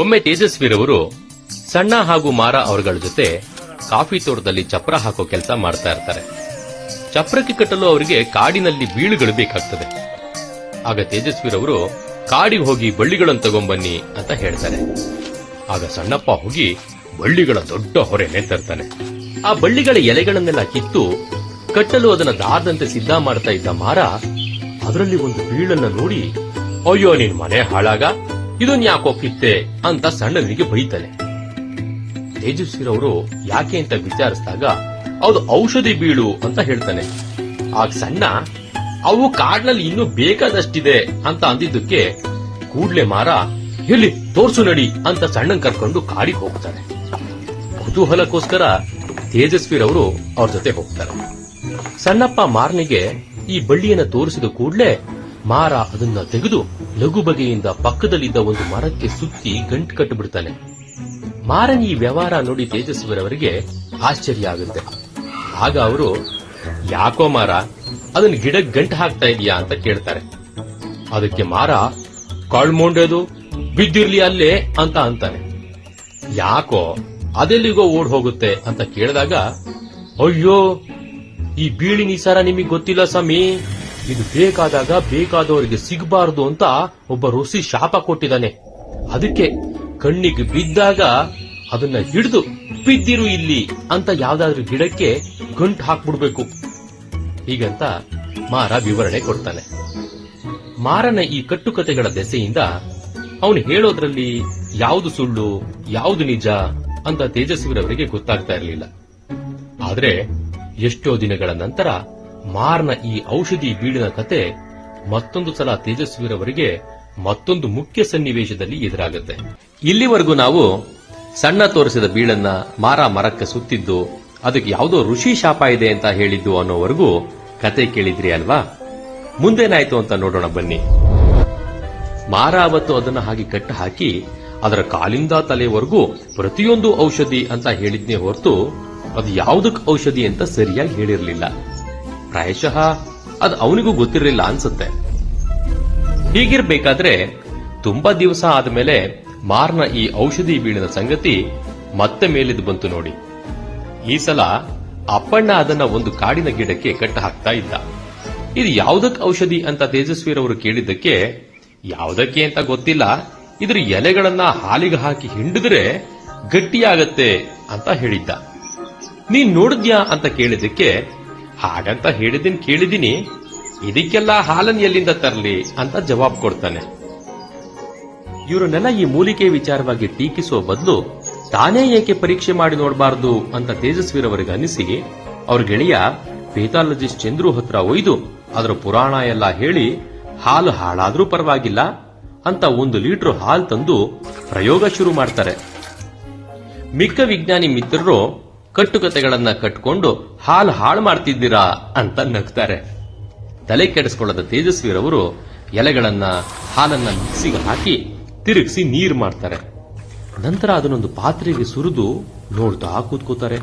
ಒಮ್ಮೆ ತೇಜಸ್ವಿರವರು ಸಣ್ಣ ಹಾಗೂ ಮಾರ ಅವರುಗಳ ಜೊತೆ ಕಾಫಿ ತೋಟದಲ್ಲಿ ಚಪ್ರ ಹಾಕೋ ಕೆಲಸ ಮಾಡ್ತಾ ಇರ್ತಾರೆ. ಚಪ್ರಕ್ಕೆ ಕಟ್ಟಲು ಅವರಿಗೆ ಕಾಡಿನಲ್ಲಿ ಬೀಳುಗಳು ಬೇಕಾಗ್ತದೆ. ಆಗ ತೇಜಸ್ವಿರವರು ಕಾಡಿಗೆ ಹೋಗಿ ಬಳ್ಳಿಗಳನ್ನು ತಗೊಂಬನ್ನಿ ಅಂತ ಹೇಳ್ತಾರೆ. ಆಗ ಸಣ್ಣಪ್ಪ ಹೋಗಿ ಬಳ್ಳಿಗಳ ದೊಡ್ಡ ಹೊರೆನೆ ತರ್ತಾನೆ. ಆ ಬಳ್ಳಿಗಳ ಎಲೆಗಳನ್ನೆಲ್ಲ ಕಿತ್ತು ಕಟ್ಟಲು ಅದನ್ನ ದಾರದಂತೆ ಸಿದ್ಧ ಮಾಡ್ತಾ ಇದ್ದ ಮಾರ ಅದರಲ್ಲಿ ಒಂದು ಬೀಳನ್ನ ನೋಡಿ, ಅಯ್ಯೋ ನಿನ್ ಮನೆ ಹಾಳಾಗ, ಇದನ್ ಯಾಕೋ ಕಿತ್ತೆ ಅಂತ ಸಣ್ಣನಿಗೆ ಬೈತಾನೆ. ತೇಜಸ್ವಿರವರು ಯಾಕೆ ಅಂತ ವಿಚಾರಿಸಿದಾಗ ಅದು ಔಷಧಿ ಬೀಳು ಅಂತ ಹೇಳ್ತಾನೆ. ಆಗ ಸಣ್ಣ, ಅವು ಕಾಡ್ನಲ್ಲಿ ಇನ್ನೂ ಬೇಕಾದಷ್ಟಿದೆ ಅಂತ ಅಂದಿದ್ದಕ್ಕೆ ಕೂಡ್ಲೆ ಮಾರ, ಎಲ್ಲಿ ತೋರ್ಸು ನಡಿ ಅಂತ ಸಣ್ಣನ್ ಕರ್ಕೊಂಡು ಕಾಡಿಗೆ ಹೋಗ್ತಾರೆ. ಕುತೂಹಲಕ್ಕೋಸ್ಕರ ತೇಜಸ್ವಿರವರು ಅವ್ರ ಜೊತೆ ಹೋಗ್ತಾರೆ. ಸಣ್ಣಪ್ಪ ಮಾರನಿಗೆ ಈ ಬಳ್ಳಿಯನ್ನ ತೋರಿಸಿದ ಕೂಡ್ಲೆ ಮಾರ ಅದನ್ನ ತೆಗೆದು ಲಘು ಬಗೆಯಿಂದ ಪಕ್ಕದಲ್ಲಿದ್ದ ಒಂದು ಮರಕ್ಕೆ ಸುತ್ತಿ ಗಂಟು ಕಟ್ಟಿಬಿಡ್ತಾನೆ. ಮಾರನ ಈ ವ್ಯವಹಾರ ನೋಡಿ ತೇಜಸ್ವಿರವರಿಗೆ ಆಶ್ಚರ್ಯ ಆಗುತ್ತೆ. ಆಗ ಅವರು, ಯಾಕೋ ಮಾರ ಅದನ್ನ ಗಿಡಕ್ಕೆ ಗಂಟು ಹಾಕ್ತಾ ಇದೀಯಾ ಅಂತ ಕೇಳ್ತಾರೆ. ಅದಕ್ಕೆ ಮಾರ, ಕಳ್ಮೊಂಡದು ಬಿದ್ದಿರ್ಲಿ ಅಲ್ಲೇ ಅಂತ ಅಂತಾನೆ. ಯಾಕೋ ಅದೆಲ್ಲಿಗೋ ಓಡ್ ಹೋಗುತ್ತೆ ಅಂತ ಕೇಳಿದಾಗ, ಅಯ್ಯೋ ಈ ಬೀಳಿನ ಸರ ನಿಮಗ್ ಗೊತ್ತಿಲ್ಲ ಸ್ವಾಮಿ, ಇದು ಬೇಕಾದಾಗ ಬೇಕಾದವರಿಗೆ ಸಿಗಬಾರದು ಅಂತ ಒಬ್ಬ ಋಷಿ ಶಾಪ ಕೊಟ್ಟಿದ್ದಾನೆ. ಅದಕ್ಕೆ ಕಣ್ಣಿಗೆ ಬಿದ್ದಾಗ ಅದನ್ನ ಹಿಡಿದು ಬಿದ್ದಿರು ಇಲ್ಲಿ ಅಂತ ಯಾವ್ದಾದ್ರೂ ಗಿಡಕ್ಕೆ ಗಂಟು ಹಾಕ್ಬಿಡ್ಬೇಕು ಹೀಗಂತ ಮಾರ ವಿವರಣೆ ಕೊಡ್ತಾನೆ. ಮಾರನ ಈ ಕಟ್ಟುಕತೆಗಳ ದೆಸೆಯಿಂದ ಅವನು ಹೇಳೋದ್ರಲ್ಲಿ ಯಾವುದು ಸುಳ್ಳು ಯಾವುದು ನಿಜ ಅಂತ ತೇಜಸ್ವಿರವರಿಗೆ ಗೊತ್ತಾಗ್ತಾ ಇರಲಿಲ್ಲ. ಆದ್ರೆ ಎಷ್ಟೋ ದಿನಗಳ ನಂತರ ಮಾರನ ಈ ಔಷಧಿ ಬೀಳಿನ ಕತೆ ಮತ್ತೊಂದು ಸಲ ತೇಜಸ್ವಿರವರಿಗೆ ಮತ್ತೊಂದು ಮುಖ್ಯ ಸನ್ನಿವೇಶದಲ್ಲಿ ಎದುರಾಗುತ್ತೆ. ಇಲ್ಲಿವರೆಗೂ ನಾವು ಸಣ್ಣ ತೋರಿಸಿದ ಬೀಳನ್ನ ಮಾರ ಮರಕ್ಕೆ ಸುತ್ತಿದ್ದು, ಅದಕ್ಕೆ ಯಾವುದೋ ಋಷಿ ಶಾಪ ಇದೆ ಅಂತ ಹೇಳಿದ್ದು ಅನ್ನೋವರೆಗೂ ಕತೆ ಕೇಳಿದ್ರಿ ಅಲ್ವಾ? ಮುಂದೇನಾಯ್ತು ಅಂತ ನೋಡೋಣ ಬನ್ನಿ. ಮಾರ ಅವತ್ತು ಅದನ್ನ ಹಾಗೆ ಕಟ್ಟ ಹಾಕಿ ಅದರ ಕಾಲಿಂದ ತಲೆವರೆಗೂ ಪ್ರತಿಯೊಂದು ಔಷಧಿ ಅಂತ ಹೇಳಿದ್ನೇ ಹೊರತು ಅದು ಯಾವುದಕ್ಕೆ ಔಷಧಿ ಅಂತ ಸರಿಯಾಗಿ ಹೇಳಿರಲಿಲ್ಲ. ಪ್ರಾಯಶಃ ಅದು ಅವನಿಗೂ ಗೊತ್ತಿರಲಿಲ್ಲ ಅನ್ಸುತ್ತೆ. ಹೀಗಿರ್ಬೇಕಾದ್ರೆ ತುಂಬಾ ದಿವಸ ಆದ್ಮೇಲೆ ಮಾರ್ನ ಈ ಔಷಧಿ ಬೀಳಿನ ಸಂಗತಿ ಮತ್ತೆ ಮೇಲಿದ್ದು ಬಂತು ನೋಡಿ. ಈ ಸಲ ಅಪ್ಪಣ್ಣ ಅದನ್ನ ಒಂದು ಕಾಡಿನ ಗಿಡಕ್ಕೆ ಕಟ್ಟ ಹಾಕ್ತಾ ಇದ್ದ. ಇದು ಯಾವುದಕ್ಕೆ ಔಷಧಿ ಅಂತ ತೇಜಸ್ವಿರವರು ಕೇಳಿದ್ದಕ್ಕೆ, ಯಾವುದಕ್ಕೆ ಅಂತ ಗೊತ್ತಿಲ್ಲ, ಇದ್ರ ಎಲೆಗಳನ್ನ ಹಾಲಿಗೆ ಹಾಕಿ ಹಿಂಡಿದ್ರೆ ಗಟ್ಟಿಯಾಗತ್ತೆ ಅಂತ ಹೇಳಿದ್ದ. ನೀನ್ ನೋಡಿದ್ಯಾ ಅಂತ ಕೇಳಿದ್ದಕ್ಕೆ, ಹಾಗಂತ ಕೇಳಿದೀನಿ, ಇದಕ್ಕೆಲ್ಲ ಹಾಲನ್ ಎಲ್ಲಿಂದ ತರಲಿ ಅಂತ ಜವಾಬ್ ಕೊಡ್ತಾನೆ. ಇವರನ್ನೆಲ್ಲ ಈ ಮೂಲಿಕೆ ವಿಚಾರವಾಗಿ ಟೀಕಿಸುವ ಬದಲು ತಾನೇ ಏಕೆ ಪರೀಕ್ಷೆ ಮಾಡಿ ನೋಡಬಾರದು ಅಂತ ತೇಜಸ್ವಿರವರಿಗೆ ಅನಿಸಿ ಅವ್ರ ಗೆಳೆಯ ಪೇಥಾಲಜಿಸ್ಟ್ ಚಂದ್ರು ಹತ್ರ ಒಯ್ದು ಅದರ ಪುರಾಣ ಎಲ್ಲ ಹೇಳಿ, ಹಾಲು ಹಾಳಾದ್ರೂ ಪರವಾಗಿಲ್ಲ ಅಂತ 1 ಲೀಟರ್ ಹಾಲು ತಂದು ಪ್ರಯೋಗ ಶುರು ಮಾಡ್ತಾರೆ. ಮಿಕ್ಕ ವಿಜ್ಞಾನಿ ಮಿತ್ರರು ಕಟ್ಟುಕತೆಗಳನ್ನ ಕಟ್ಟಿಕೊಂಡು ಹಾಲು ಹಾಳು ಮಾಡ್ತಿದ್ದೀರಾ ಅಂತ ನಗ್ತಾರೆ. ತಲೆ ಕೆಡಿಸಿಕೊಳ್ಳದ ತೇಜಸ್ವಿರವರು ಎಲೆಗಳನ್ನ ಹಾಲನ್ನ ಮಿಕ್ಸಿಗೆ ಹಾಕಿ ತಿರುಗಿಸಿ ನೀರು ಮಾಡ್ತಾರೆ. ನಂತರ ಅದನ್ನೊಂದು ಪಾತ್ರೆಗೆ ಸುರಿದು ನೋಡ್ತಾ ಕೂತ್ಕೋತಾರೆ.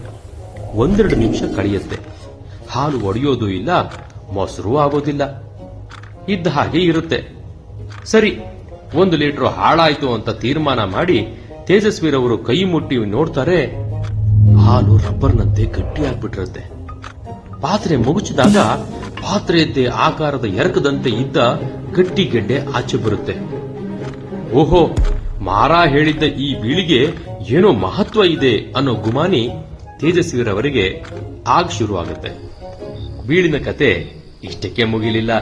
1-2 ನಿಮಿಷ ಕಳೆಯುತ್ತೆ. ಹಾಲು ಒಡೆಯೋದು ಇಲ್ಲ, ಮೊಸರು ಆಗೋದಿಲ್ಲ, ಇದ್ದ ಹಾಗೆ ಇರುತ್ತೆ. ಸರಿ, 1 ಲೀಟರ್ ಹಾಳಾಯ್ತು ಅಂತ ತೀರ್ಮಾನ ಮಾಡಿ ತೇಜಸ್ವಿರವರು ಕೈ ಮುಟ್ಟಿ ನೋಡ್ತಾರೆ. ಹಾಲು ರಬ್ಬರ್ನಂತೆ ಗಟ್ಟಿಯಾಗ್ಬಿಟ್ಟಿರುತ್ತೆ. ಪಾತ್ರೆ ಮುಗುಚಿದಾಗ ಪಾತ್ರೆಯದ್ದೇ ಆಕಾರದ ಎರಕದಂತೆ ಇದ್ದ ಗಟ್ಟಿ ಗೆಡ್ಡೆ ಆಚೆ ಬರುತ್ತೆ. ಓಹೋ, ಮಾರ ಹೇಳಿದ್ದ ಈ ಬೀಳಿಗೆ ಏನೋ ಮಹತ್ವ ಇದೆ ಅನ್ನೋ ಗುಮಾನಿ ತೇಜಸ್ವಿರವರಿಗೆ ಆಗ ಶುರುವಾಗುತ್ತೆ. ಬೀಳಿನ ಕತೆ ಇಷ್ಟಕ್ಕೆ ಮುಗಿಲಿಲ್ಲ.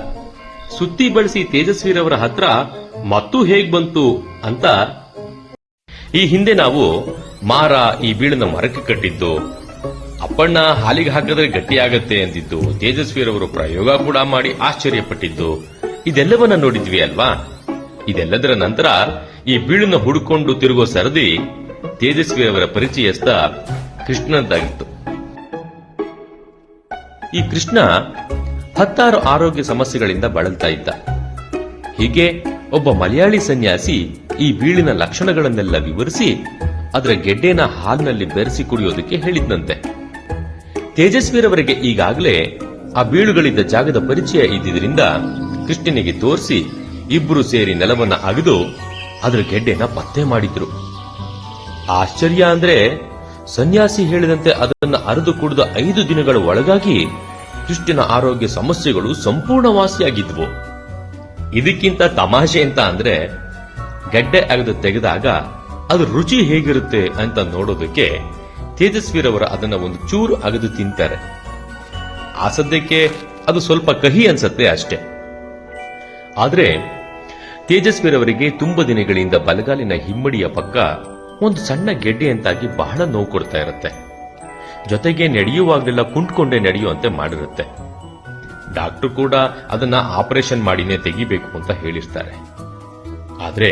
ಸುತ್ತಿ ಬಳಸಿ ತೇಜಸ್ವಿರವರ ಹತ್ರ ಮತ್ತೂ ಹೇಗ್ ಬಂತು ಅಂತ, ಈ ಹಿಂದೆ ನಾವು ಮಾರ ಈ ಬೀಳನ್ನ ಮರಕ್ಕೆ ಕಟ್ಟಿದ್ದು, ಅಪ್ಪಣ್ಣ ಹಾಲಿಗೆ ಹಾಕಿದ್ರೆ ಗಟ್ಟಿಯಾಗತ್ತೆ ಅಂದಿದ್ದು, ತೇಜಸ್ವಿರವರು ಪ್ರಯೋಗ ಕೂಡ ಮಾಡಿ ಆಶ್ಚರ್ಯಪಟ್ಟಿದ್ದು, ಇದೆಲ್ಲವನ್ನ ನೋಡಿದ್ವಿ ಅಲ್ವಾ? ಇದೆಲ್ಲದರ ನಂತರ ಈ ಬೀಳನ್ನ ಹುಡುಕೊಂಡು ತಿರುಗೋ ಸರದಿ ತೇಜಸ್ವಿರವರ ಪರಿಚಯಸ್ಥ ಕೃಷ್ಣದ್ದಾಗಿತ್ತು. ಈ ಕೃಷ್ಣ 10 ಆರೋಗ್ಯ ಸಮಸ್ಯೆಗಳಿಂದ ಬಳಲ್ತಾ ಇದ್ದ. ಹೀಗೆ ಒಬ್ಬ ಮಲಯಾಳಿ ಸನ್ಯಾಸಿ ಈ ಬೀಳಿನ ಲಕ್ಷಣಗಳನ್ನೆಲ್ಲ ವಿವರಿಸಿ ಅದರ ಗೆಡ್ಡೆನ ಹಾಲಿನಲ್ಲಿ ಬೆರೆಸಿ ಕುಡಿಯೋದಕ್ಕೆ ಹೇಳಿದ್ನಂತೆ. ತೇಜಸ್ವಿರವರಿಗೆ ಈಗಾಗಲೇ ಆ ಬೀಳುಗಳಿದ್ದ ಜಾಗದ ಪರಿಚಯ ಇದ್ದಿದ್ದರಿಂದ ಕೃಷ್ಣನಿಗೆ ತೋರಿಸಿ ಇಬ್ಬರು ಸೇರಿ ನೆಲವನ್ನ ಅಗೆದು ಅದರ ಗೆಡ್ಡೆನ ಪತ್ತೆ ಮಾಡಿದ್ರು. ಆಶ್ಚರ್ಯ ಅಂದ್ರೆ ಸನ್ಯಾಸಿ ಹೇಳಿದಂತೆ ಅದನ್ನ ಅರೆದು ಕುಡಿದ 5 ದಿನಗಳ ಒಳಗಾಗಿ ಕೃಷ್ಣನ ಆರೋಗ್ಯ ಸಮಸ್ಯೆಗಳು ಸಂಪೂರ್ಣ ವಾಸಿಯಾಗಿದ್ವು. ಇದಕ್ಕಿಂತ ತಮಾಷೆ ಅಂತ ಅಂದ್ರೆ ಗೆಡ್ಡೆ ಅಗೆದು ತೆಗೆದಾಗ ಅದು ರುಚಿ ಹೇಗಿರುತ್ತೆ ಅಂತ ನೋಡೋದಕ್ಕೆ ತೇಜಸ್ವಿರವರು ಅದನ್ನ ಒಂದು ಚೂರು ಅಗೆದು ತಿಂತಾರೆ. ಆ ಸದ್ಯಕ್ಕೆ ಅದು ಸ್ವಲ್ಪ ಕಹಿ ಅನ್ಸತ್ತೆ ಅಷ್ಟೇ. ಆದ್ರೆ ತೇಜಸ್ವಿರವರಿಗೆ ತುಂಬ ದಿನಗಳಿಂದ ಬಲಗಾಲಿನ ಹಿಮ್ಮಡಿಯ ಪಕ್ಕ ಒಂದು ಸಣ್ಣ ಗೆಡ್ಡೆಯಂತಾಗಿ ಬಹಳ ನೋವು ಕೊಡ್ತಾ ಇರುತ್ತೆ. ಜೊತೆಗೆ ನಡೆಯುವಾಗಲೆಲ್ಲ ಕುಂಟ್ಕೊಂಡೇ ನಡೆಯುವಂತೆ ಮಾಡಿರುತ್ತೆ. ಡಾಕ್ಟರ್ ಕೂಡ ಅದನ್ನ ಆಪರೇಷನ್ ಮಾಡಿನೇ ತೆಗಿಬೇಕು ಅಂತ ಹೇಳಿರ್ತಾರೆ. ಆದ್ರೆ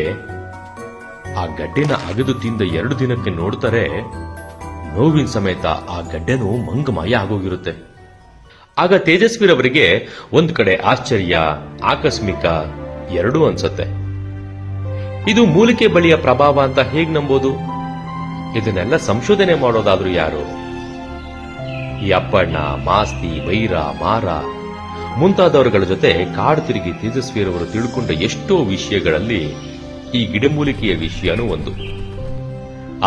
ಆ ಗಡ್ಡೆನ ಅಗೆದು ತಿಂದ 2 ದಿನಕ್ಕೆ ನೋಡ್ತಾರೆ, ನೋವಿನ ಸಮೇತ ಆ ಗಡ್ಡೆನೂ ಮಂಗಮಯ ಆಗೋಗಿರುತ್ತೆ. ಆಗ ತೇಜಸ್ವಿರವರಿಗೆ ಒಂದ್ ಕಡೆ ಆಶ್ಚರ್ಯ, ಆಕಸ್ಮಿಕ ಎರಡೂ ಅನ್ಸತ್ತೆ. ಇದು ಮೂಲಿಕೆ ಬಳಿಯ ಪ್ರಭಾವ ಅಂತ ಹೇಗ್ ನಂಬೋದು? ಇದನ್ನೆಲ್ಲ ಸಂಶೋಧನೆ ಮಾಡೋದಾದ್ರೂ ಯಾರು? ಈ ಅಪ್ಪಣ್ಣ, ಮಾಸ್ತಿ, ಬೈರ, ಮಾರ ಮುಂತಾದವರುಗಳ ಜೊತೆ ಕಾಡು ತಿರುಗಿ ತೇಜಸ್ವಿರವರು ತಿಳ್ಕೊಂಡ ಎಷ್ಟೋ ವಿಷಯಗಳಲ್ಲಿ ಈ ಗಿಡಮೂಲಿಕೆಯ ವಿಷಯನೂ ಒಂದು.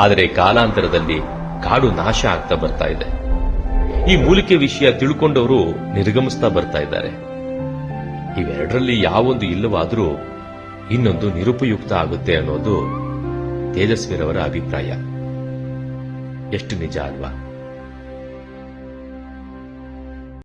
ಆದರೆ ಕಾಲಾಂತರದಲ್ಲಿ ಕಾಡು ನಾಶ ಆಗ್ತಾ ಬರ್ತಾ ಇದೆ. ಈ ಮೂಲಿಕೆ ವಿಷಯ ತಿಳ್ಕೊಂಡವರು ನಿರ್ಗಮಿಸ್ತಾ ಬರ್ತಾ ಇದ್ದಾರೆ. ಇವೆರಡರಲ್ಲಿ ಯಾವೊಂದು ಇಲ್ಲವಾದರೂ ಇನ್ನೊಂದು ನಿರುಪಯುಕ್ತ ಆಗುತ್ತೆ ಅನ್ನೋದು ತೇಜಸ್ವಿರವರ ಅಭಿಪ್ರಾಯ. ಎಷ್ಟು ನಿಜ ಅಲ್ವಾ?